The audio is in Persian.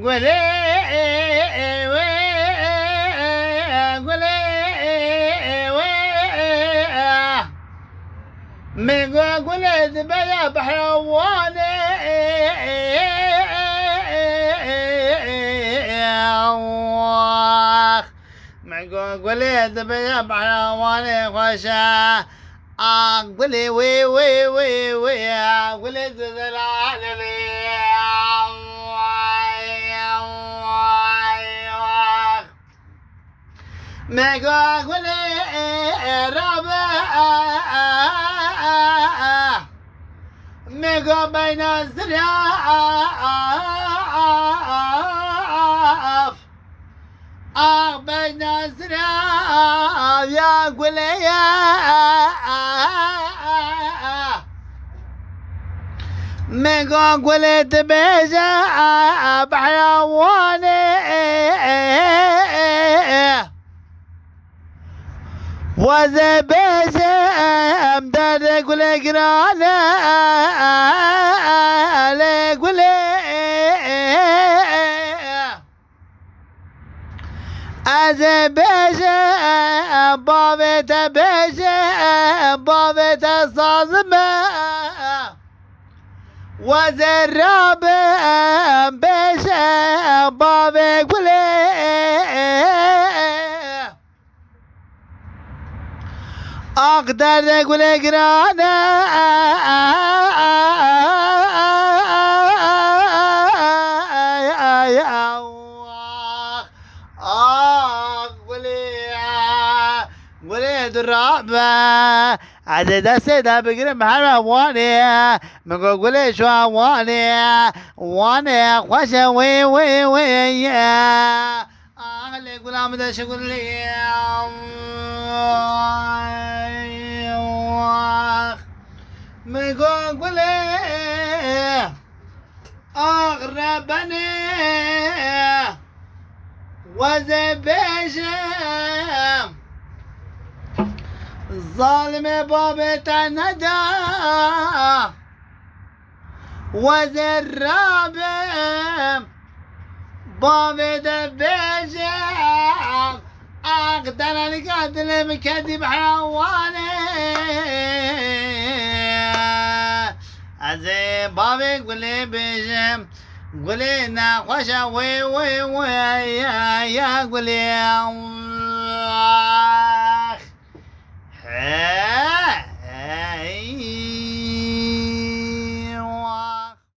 قولي قولي من قولي ذبيا بحرواني قولي ذبيا بحرواني خوشا قولي وي وي وي وي قولي ذلالي ميقا قولي رابع ميقا بين الزراف بين الزراف يا قولي ميقا قولي تبيجا بحيواني وزبيجا امداد قولي قرانا قولي أزبيجا بابي تبيجا بابي تصازمه وزراب بيشا بابي قولي أقدر قولي قرانا قولي درابة عدد سيدا بقرم حرواني من قولي شو واني واني خوشة وي وي وي اللي قول ده شغل لي من قولي أغربني وزبيشم ظالم بابي تندى وزراب بابي دبيجم اقدر القاتل مكذب حوالي ازي بابي قولي بيجم قولي ناقوشة وي وي وي يا قولي